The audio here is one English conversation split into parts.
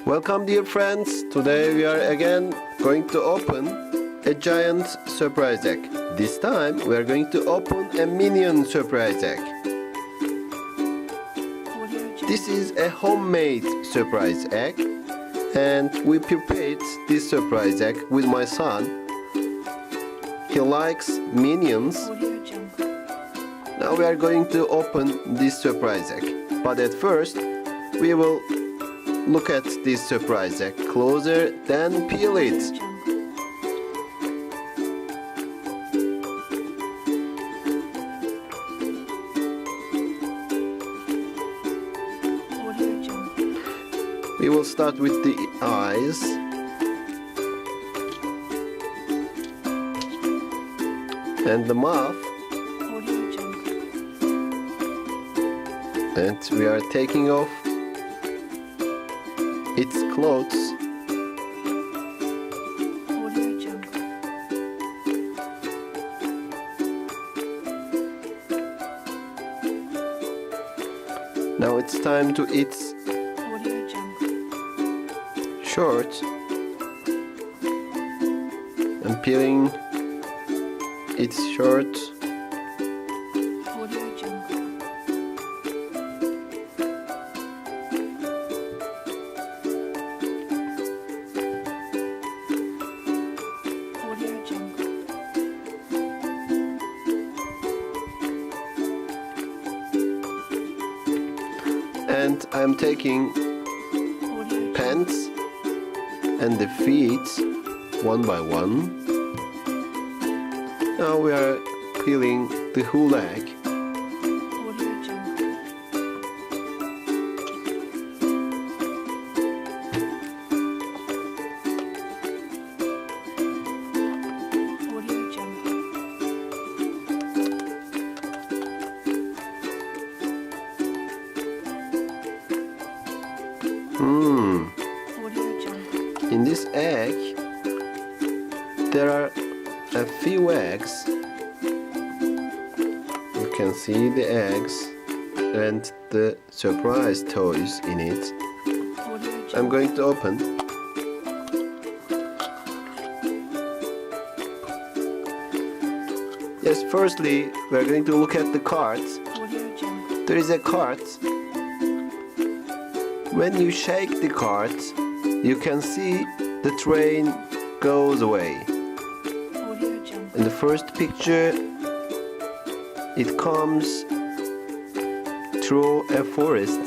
Welcome dear friends, today we are again going to open a giant surprise egg. This time we are going to open a Minion surprise egg. This is a homemade surprise egg and we prepared this surprise egg with my son. He likes Minions. Now we are going to open this surprise egg. But at first we will look at this surprise egg closer, then peel it. We will start with the eyes. And the mouth. And we are taking off its clothes. Now it's time to its shirt. I'm peeling its shirt. And I'm taking pants and the feet one by one. Now we are peeling the whole leg. In this egg, there are a few eggs. You can see the eggs and the surprise toys in it. I'm going to open. Yes, firstly, we're going to look at the cards. There is a card. When you shake the card, you can see the train goes away. In the first picture, it comes through a forest,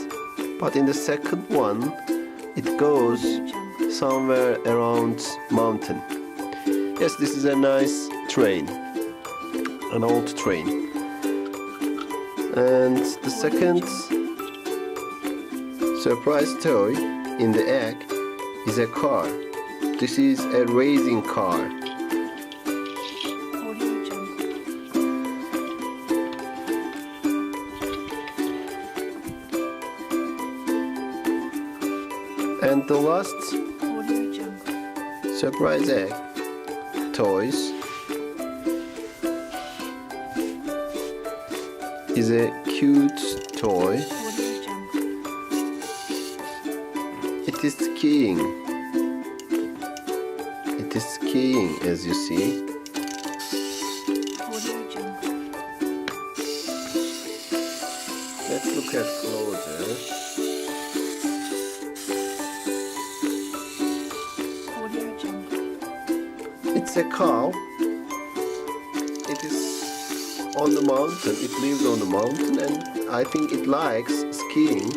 but in the second one, it goes somewhere around mountain. Yes, this is a nice train, an old train. And the second surprise toy in the egg is a car. This is a racing car. And the last surprise egg toys is a cute toy. It is skiing. It is skiing, as you see. Let's look at closer. It's a cow. It is on the mountain. It lives on the mountain, and I think it likes skiing.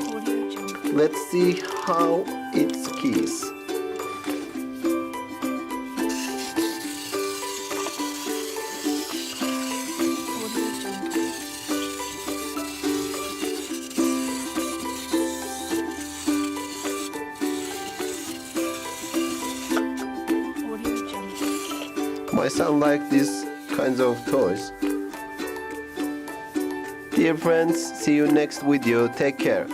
Let's see how it skis. My son likes these kinds of toys. Dear friends, see you next video. Take care.